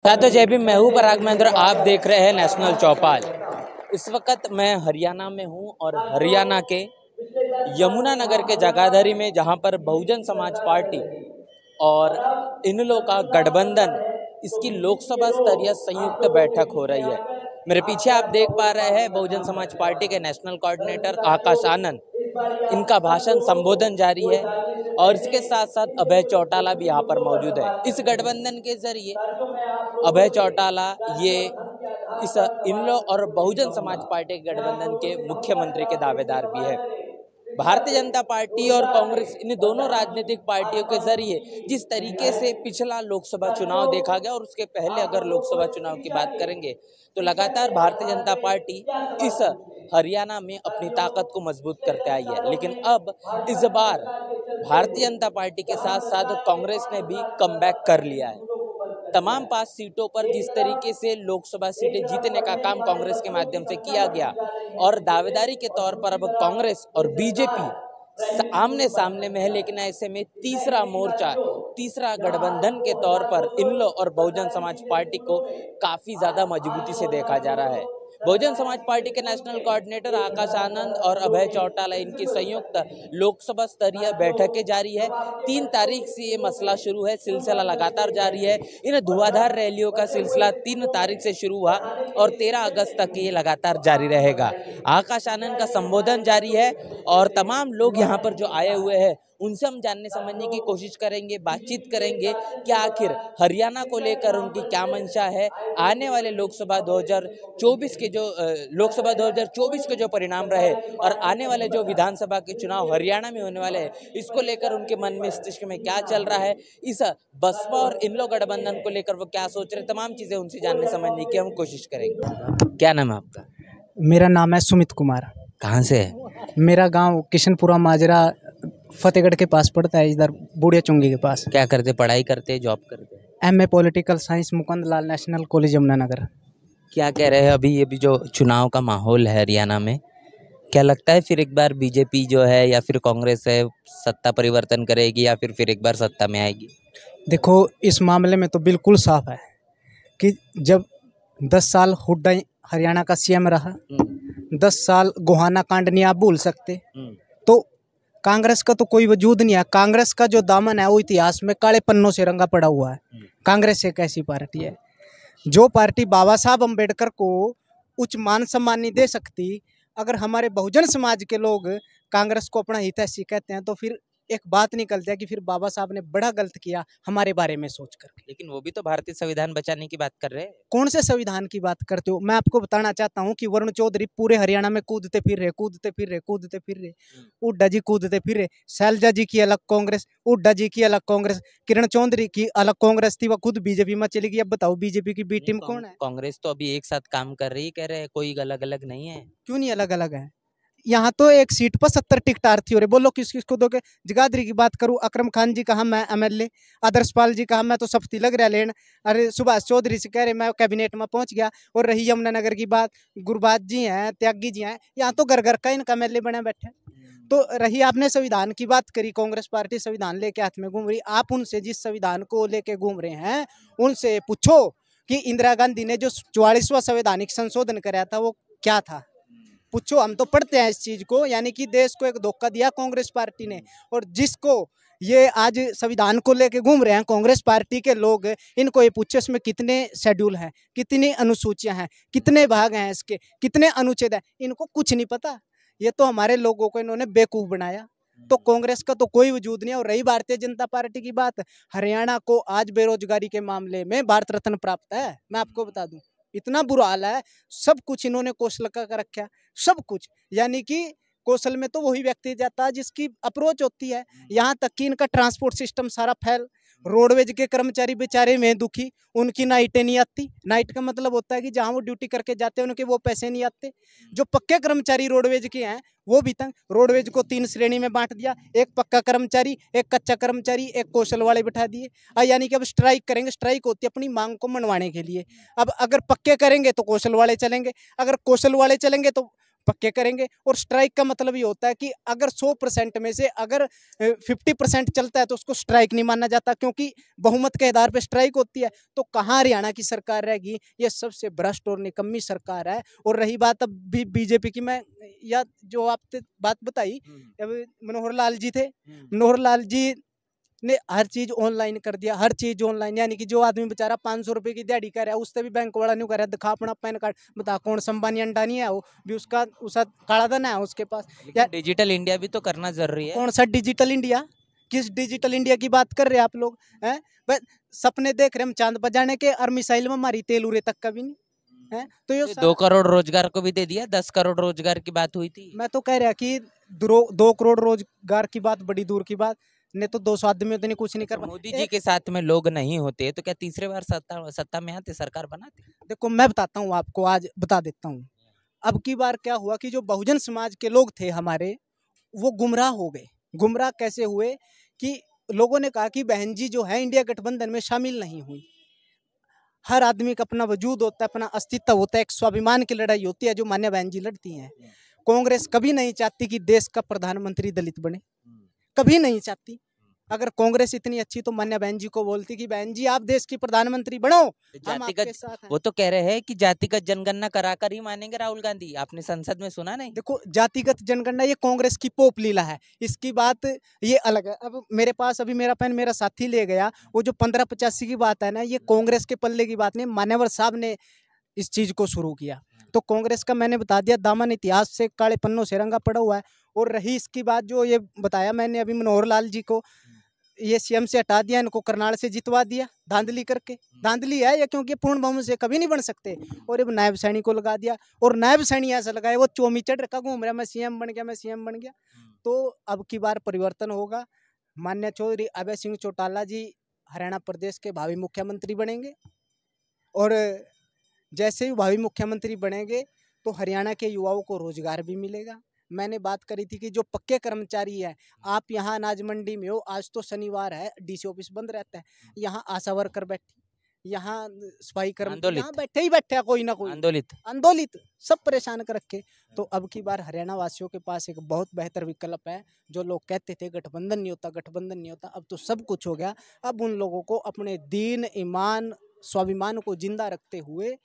तो जय भीम। मैं हूँ पराग महेंद्र, आप देख रहे हैं नेशनल चौपाल। इस वक्त मैं हरियाणा में हूँ और हरियाणा के यमुनानगर के जगाधरी में, जहाँ पर बहुजन समाज पार्टी और इनलो का गठबंधन, इसकी लोकसभा स्तरीय संयुक्त बैठक हो रही है। मेरे पीछे आप देख पा रहे हैं बहुजन समाज पार्टी के नेशनल कोऑर्डिनेटर आकाश आनंद, इनका भाषण संबोधन जारी है और इसके साथ साथ अभय चौटाला भी यहाँ पर मौजूद है। इस गठबंधन के जरिए अभय चौटाला ये इस इनलो और बहुजन समाज पार्टी के गठबंधन के मुख्यमंत्री के दावेदार भी है। भारतीय जनता पार्टी और कांग्रेस, इन दोनों राजनीतिक पार्टियों के जरिए जिस तरीके से पिछला लोकसभा चुनाव देखा गया और उसके पहले अगर लोकसभा चुनाव की बात करेंगे तो लगातार भारतीय जनता पार्टी इस हरियाणा में अपनी ताकत को मजबूत करते आई है। लेकिन अब इस बार भारतीय जनता पार्टी के साथ साथ कांग्रेस ने भी कमबैक कर लिया है। तमाम 5 सीटों पर जिस तरीके से लोकसभा सीटें जीतने का काम कांग्रेस के माध्यम से किया गया और दावेदारी के तौर पर अब कांग्रेस और बीजेपी आमने सामने में है, लेकिन ऐसे में तीसरा मोर्चा, तीसरा गठबंधन के तौर पर इनलो और बहुजन समाज पार्टी को काफी ज्यादा मजबूती से देखा जा रहा है। बहुजन समाज पार्टी के नेशनल कोऑर्डिनेटर आकाश आनंद और अभय चौटाला, इनकी संयुक्त लोकसभा स्तरीय बैठकें जारी है। 3 तारीख से ये मसला शुरू है, सिलसिला लगातार जारी है। इन धुआंधार रैलियों का सिलसिला 3 तारीख से शुरू हुआ और 13 अगस्त तक ये लगातार जारी रहेगा। आकाश आनंद का संबोधन जारी है और तमाम लोग यहाँ पर जो आए हुए हैं उनसे हम जानने समझने की कोशिश करेंगे, बातचीत करेंगे कि आखिर हरियाणा को लेकर उनकी क्या मंशा है। आने वाले लोकसभा 2024 के जो परिणाम रहे और आने वाले जो विधानसभा के चुनाव हरियाणा में होने वाले हैं, इसको लेकर उनके मन में मस्तिष्क में क्या चल रहा है, इस बसपा और इनलो गठबंधन को लेकर वो क्या सोच रहे, तमाम चीजें उनसे जानने समझने की हम कोशिश करेंगे। क्या नाम है आपका? मेरा नाम है सुमित कुमार। कहाँ से है? मेरा गांव किशनपुरा माजरा फतेहगढ़ के पास पड़ता है, इधर बूढ़िया चुंगी के पास। क्या करते, पढ़ाई करते, जॉब करते? एमए पॉलिटिकल साइंस, मुकुंद लाल नेशनल कॉलेज यमुनानगर। क्या कह रहे हैं अभी ये भी जो चुनाव का माहौल है हरियाणा में, क्या लगता है फिर एक बार बीजेपी जो है या फिर कांग्रेस है सत्ता परिवर्तन करेगी या फिर एक बार सत्ता में आएगी? देखो, इस मामले में तो बिल्कुल साफ है कि जब 10 साल हुड्डा हरियाणा का सीएम रहा, 10 साल गोहाना कांड नहीं आप भूल सकते, तो कांग्रेस का तो कोई वजूद नहीं है। कांग्रेस का जो दामन है वो इतिहास में काले पन्नों से रंगा पड़ा हुआ है। कांग्रेस एक ऐसी पार्टी है जो पार्टी बाबा साहब अम्बेडकर को उच्च मान सम्मान नहीं दे सकती। अगर हमारे बहुजन समाज के लोग कांग्रेस को अपना हितैषी कहते हैं तो फिर एक बात निकलती है कि फिर बाबा साहब ने बड़ा गलत किया हमारे बारे में सोच कर। लेकिन वो भी तो भारतीय संविधान बचाने की बात कर रहे हैं। कौन से संविधान की बात करते हो? मैं आपको बताना चाहता हूं कि वरुण चौधरी पूरे हरियाणा में कूदते फिर रहे। हुड्डा जी कूदते फिर रहे। शैलजा जी की अलग कांग्रेस, हुड्डा जी की अलग कांग्रेस, किरण चौधरी की अलग कांग्रेस थी, वह खुद बीजेपी में चली गई। अब बताओ बीजेपी की बी टीम कौन है? कांग्रेस तो अभी एक साथ काम कर रही, कह रहे हैं कोई अलग अलग नहीं है। क्यों नहीं अलग अलग है? यहाँ तो एक सीट पर 70 टिकट आरती हो रहे, बोलो किस किसको दोगे? जगाधरी की बात करूं, अकरम खान जी कहा मैं एमएलए, आदर्शपाल जी कहा मैं तो सख्ती लग रहा लेन, अरे सुभाष चौधरी से कह रहे मैं कैबिनेट में पहुंच गया। और रही यमुनानगर की बात, गुरबाज जी हैं, त्यागी जी हैं, यहाँ तो घर घर का इनका एमएलए बने बैठे। तो रही आपने संविधान की बात करी, कांग्रेस पार्टी संविधान लेके हाथ में घूम रही। आप उनसे जिस संविधान को लेके घूम रहे हैं उनसे पूछो कि इंदिरा गांधी ने जो 44वां संवैधानिक संशोधन कराया था वो क्या था, पूछो। हम तो पढ़ते हैं इस चीज को, यानी कि देश को एक धोखा दिया कांग्रेस पार्टी ने। और जिसको ये आज संविधान को लेके घूम रहे हैं कांग्रेस पार्टी के लोग, इनको ये पूछो इसमें कितने शेड्यूल हैं, कितनी अनुसूचियां हैं, कितने भाग हैं इसके, कितने अनुच्छेद हैं, इनको कुछ नहीं पता। ये तो हमारे लोगों को इन्होंने बेवकूफ बनाया। तो कांग्रेस का तो कोई वजूद नहीं है। और रही भारतीय जनता पार्टी की बात, हरियाणा को आज बेरोजगारी के मामले में भारत रत्न प्राप्त है। मैं आपको बता दूं, इतना बुरा हाल है। सब कुछ इन्होंने कौशल का रखा है, सब कुछ। यानी कि कौशल में तो वही व्यक्ति जाता है जिसकी अप्रोच होती है। यहाँ तक कि इनका ट्रांसपोर्ट सिस्टम सारा फैल, रोडवेज के कर्मचारी बेचारे में दुखी, उनकी नाइटें नहीं आती। नाइट का मतलब होता है कि जहाँ वो ड्यूटी करके जाते हैं उनके वो पैसे नहीं आते। जो पक्के कर्मचारी रोडवेज के हैं वो भी तंग। रोडवेज को 3 श्रेणी में बांट दिया, एक पक्का कर्मचारी, एक कच्चा कर्मचारी, एक कौशल वाले बिठा दिए। यानी कि अब स्ट्राइक करेंगे। स्ट्राइक होती है अपनी मांग को मनवाने के लिए। अब अगर पक्के करेंगे तो कौशल वाले चलेंगे, अगर कौशल वाले चलेंगे तो पक्के करेंगे। और स्ट्राइक का मतलब ये होता है कि अगर 100% में से अगर 50% चलता है तो उसको स्ट्राइक नहीं माना जाता, क्योंकि बहुमत के आधार पर स्ट्राइक होती है। तो कहाँ हरियाणा की सरकार रहेगी? ये सबसे भ्रष्ट और निकम्मी सरकार है। और रही बात अब भी बीजेपी की, मैं या जो आपने बात बताई, अब मनोहर लाल जी थे, मनोहर लाल जी ने हर चीज ऑनलाइन कर दिया, हर चीज ऑनलाइन। यानी कि जो आदमी बेचारा 500 रुपए की दिहाड़ी कर रहा है, उससे भी बैंक वाला नहीं कर रहा, दिखा अपना पैन कार्ड, बता कौन संबानी अंडा नहीं है, वो भी उसका काला धन है उसके पास। या लेकिन डिजिटल इंडिया भी तो करना जरूरी है। कौन सा डिजिटल इंडिया? किस डिजिटल इंडिया की बात कर रहे हैं आप लोग? हैं? बस सपने देख रहे हम चांद पर जाने के, और मिसाइल में हमारी तेल उड़े तक का भी नहीं है। तो ये 2 करोड़ रोजगार को भी दे दिया, 10 करोड़ रोजगार की बात हुई थी। मैं तो कह रहा कि 2 करोड़ रोजगार की बात बड़ी दूर की बात, नहीं तो 200 आदमी उतनी कुछ नहीं कर अच्छा, पा। मोदी जी के साथ में लोग नहीं होते तो क्या तीसरे बार सत्ता सत्ता में आते, सरकार बनाते? देखो मैं बताता हूँ आपको, आज बता देता हूँ। अब की बार क्या हुआ कि जो बहुजन समाज के लोग थे हमारे, वो गुमराह हो गए। गुमराह कैसे हुए कि लोगों ने कहा कि बहन जी जो है इंडिया गठबंधन में शामिल नहीं हुई। हर आदमी का अपना वजूद होता है, अपना अस्तित्व होता है, एक स्वाभिमान की लड़ाई होती है जो मान्य बहन जी लड़ती हैं। कांग्रेस कभी नहीं चाहती कि देश का प्रधानमंत्री दलित बने, कभी नहीं चाहती। अगर कांग्रेस इतनी अच्छी तो मान्य बहन जी को बोलती कि बहन जी आप देश की प्रधानमंत्री बनो, हम आपके जातिगत, साथ हैं। वो तो कह रहे हैं कि जातिगत जनगणना कराकर ही मानेंगे राहुल गांधी। आपने संसद में सुना नहीं? देखो जातिगत जनगणना ये कांग्रेस की पोप लीला है, इसकी बात ये अलग है। अब मेरे पास अभी मेरा पेन मेरा साथी ले गया, वो जो 1585 की बात है ना, ये कांग्रेस के पल्ले की बात नहीं, मान्यवर साहब ने इस चीज को शुरू किया। तो कांग्रेस का मैंने बता दिया दामन इतिहास से काले पन्नों से रंगा पड़ा हुआ है। और रही इसकी बात जो ये बताया मैंने अभी मनोहर लाल जी को, ये सीएम से हटा दिया, इनको करनाल से जितवा दिया धांधली करके। धांधली है ये, क्योंकि पूर्ण बहुमत से कभी नहीं बन सकते। और अब नायब सैनी को लगा दिया, और नायब सैनी ऐसा लगाया वो चोमी चढ़ रखा घूम रहा, मैं सीएम बन गया, मैं सीएम बन गया। तो अब की बार परिवर्तन होगा। मान्य चौधरी अभय सिंह चौटाला जी हरियाणा प्रदेश के भावी मुख्यमंत्री बनेंगे। और जैसे ही भावी मुख्यमंत्री बनेंगे तो हरियाणा के युवाओं को रोजगार भी मिलेगा। मैंने बात करी थी कि जो पक्के कर्मचारी है, आप यहाँ अनाज मंडी में हो, आज तो शनिवार है, डीसी ऑफिस बंद रहता है, यहाँ आशा वर्कर बैठी, यहाँ सफाई कर्मचारी यहाँ बैठे ही बैठे हैं, कोई ना कोई आंदोलित। आंदोलित, सब परेशान कर रखे। तो अब की बार हरियाणा वासियों के पास एक बहुत बेहतर विकल्प है। जो लोग कहते थे गठबंधन नहीं होता, गठबंधन नहीं होता, अब तो सब कुछ हो गया। अब उन लोगों को अपने दीन ईमान स्वाभिमान को जिंदा रखते हुए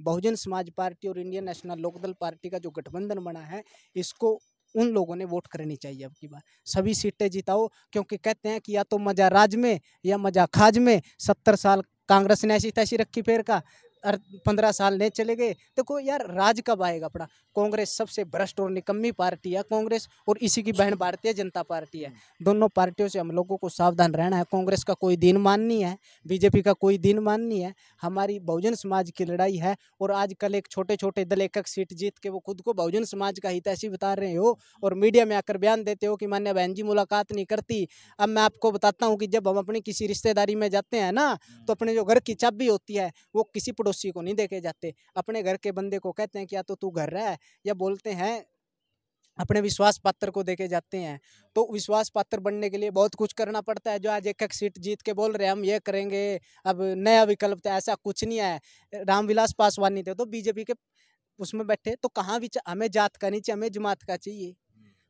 बहुजन समाज पार्टी और इंडियन नेशनल लोकदल पार्टी का जो गठबंधन बना है, इसको उन लोगों ने वोट करनी चाहिए। अब की बार सभी सीटें जिताओ, क्योंकि कहते हैं कि या तो मजा राज में या मजा खाज में। 70 साल कांग्रेस ने ऐसी तैसी रखी पेड़ का, और 15 साल नहीं चले गए। देखो यार राज कब आएगा अपना? कांग्रेस सबसे भ्रष्ट और निकम्मी पार्टी है कांग्रेस, और इसी की बहन भारतीय जनता पार्टी है। दोनों पार्टियों से हम लोगों को सावधान रहना है। कांग्रेस का कोई दीनमान नहीं है, बीजेपी का कोई दीनमान नहीं है। हमारी बहुजन समाज की लड़ाई है। और आजकल एक छोटे छोटे दल एक सीट जीत के वो खुद को बहुजन समाज का हितैषी बता रहे हो, और मीडिया में आकर बयान देते हो कि मान्य बहन जी मुलाकात नहीं करती। अब मैं आपको बताता हूँ कि जब हम अपनी किसी रिश्तेदारी में जाते हैं ना, तो अपने जो घर की चाबी होती है वो किसी पड़ोसी को नहीं देके जाते, अपने घर के बंदे को कहते हैं कि या तो तू घर रह, या बोलते हैं अपने विश्वास पात्र को देके जाते हैं। तो विश्वास पात्र बनने के लिए बहुत कुछ करना पड़ता है। जो आज एक एक सीट जीत के बोल रहे हैं हम ये करेंगे, अब नया विकल्प था, ऐसा कुछ नहीं है। रामविलास पासवान नहीं थे तो बीजेपी के उसमें बैठे, तो कहाँ भी हमें जात का नहीं चाहिए, हमें जमात का चाहिए।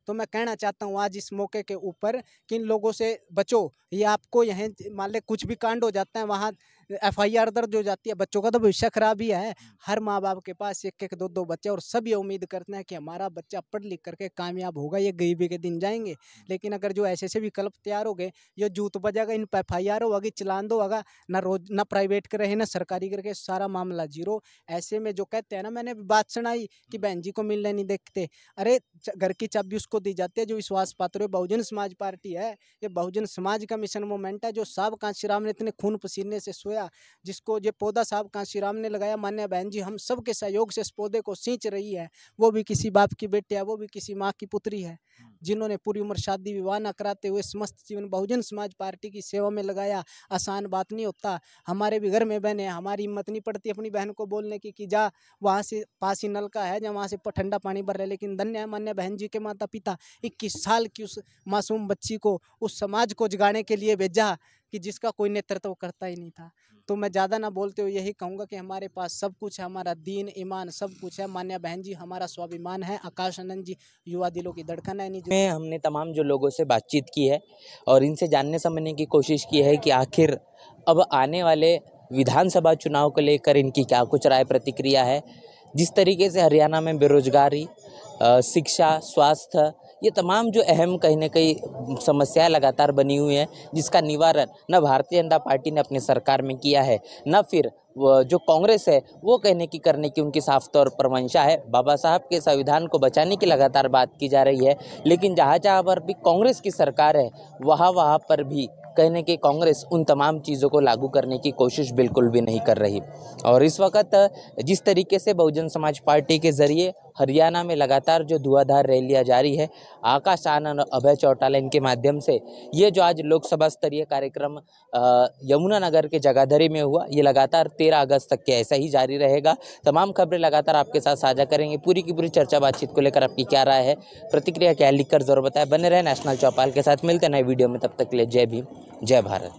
तो मैं कहना चाहता हूँ आज इस मौके के ऊपर कि इन लोगों से बचो। ये आपको यहाँ मान ले कुछ भी कांड हो जाता है, वहाँ FIR दर्ज हो जाती है, बच्चों का तो भविष्य खराब ही है। हर माँ बाप के पास एक एक दो दो बच्चे, और सब ये उम्मीद करते हैं कि हमारा बच्चा पढ़ लिख करके कामयाब होगा, ये गरीबी के दिन जाएंगे। लेकिन अगर जो ऐसे ऐसे विकल्प तैयार हो गए, ये जूत बजागा, इन पर FIR होगी, चलान दो होगा, ना रोज ना प्राइवेट के रहे ना सरकारी करके, सारा मामला जीरो। ऐसे में जो कहते हैं ना, मैंने बात सुनाई कि बहन जी को मिलने नहीं देखते, अरे घर की चाबी उसको दी जाती है जो विश्वास पात्र है। बहुजन समाज पार्टी है, ये बहुजन समाज का मिशन मूवमेंट है। जो साहब कांशीराम ने इतने खून पसीने से सोया, जिसको ये पौधा साहब कांशीराम ने लगाया, मान्य बहन जी हम सब के सहयोग से इस पौधे को सींच रही है। वो भी किसी बाप की बेटी है, वो भी किसी माँ की पुत्री है, जिन्होंने पूरी उम्र शादी विवाह न कराते हुए समस्त जीवन बहुजन समाज पार्टी की सेवा में लगाया। आसान बात नहीं होता। हमारे भी घर में बहन है, हमारी हिम्मत नहीं पड़ती अपनी बहन को बोलने की कि जा वहाँ से पास ही नलका है, जहाँ वहाँ से ठंडा पानी भर रहे। लेकिन धन्य है मान्य बहन जी के माता पिता, 21 साल की उस मासूम बच्ची को उस समाज को जगाने के लिए भेजा कि जिसका कोई नेतृत्व करता ही नहीं था। तो मैं ज़्यादा ना बोलते हुए यही कहूँगा कि हमारे पास सब कुछ है, हमारा दीन ईमान सब कुछ है। मान्या बहन जी हमारा स्वाभिमान है, आकाश आनंद जी युवा दिलों की धड़कन है। में हमने तमाम जो लोगों से बातचीत की है और इनसे जानने समझने की कोशिश की है कि आखिर अब आने वाले विधानसभा चुनाव को लेकर इनकी क्या कुछ राय प्रतिक्रिया है। जिस तरीके से हरियाणा में बेरोजगारी, शिक्षा, स्वास्थ्य, ये तमाम जो अहम कहीं न कहीं समस्याएं लगातार बनी हुई हैं, जिसका निवारण न भारतीय जनता पार्टी ने अपनी सरकार में किया है, न फिर जो कांग्रेस है वो कहने की करने की उनकी साफ तौर पर मंशा है। बाबा साहब के संविधान को बचाने की लगातार बात की जा रही है, लेकिन जहाँ पर भी कांग्रेस की सरकार है वहाँ पर भी कहने की कांग्रेस उन तमाम चीज़ों को लागू करने की कोशिश बिल्कुल भी नहीं कर रही। और इस वक्त जिस तरीके से बहुजन समाज पार्टी के ज़रिए हरियाणा में लगातार जो धुआंधार रैलियां जारी है, आकाश आनंद और अभय चौटाला इनके माध्यम से ये जो आज लोकसभा स्तरीय कार्यक्रम यमुनानगर के जगाधरी में हुआ, ये लगातार 13 अगस्त तक के ऐसा ही जारी रहेगा। तमाम खबरें लगातार आपके साथ साझा करेंगे। पूरी की पूरी चर्चा बातचीत को लेकर आपकी क्या राय है, प्रतिक्रिया क्या है, लिखकर जरूर बताएं। बने रहे नेशनल चौपाल के साथ, मिलते हैं नए वीडियो में, तब तक के लिए जय भीम, जय भारत।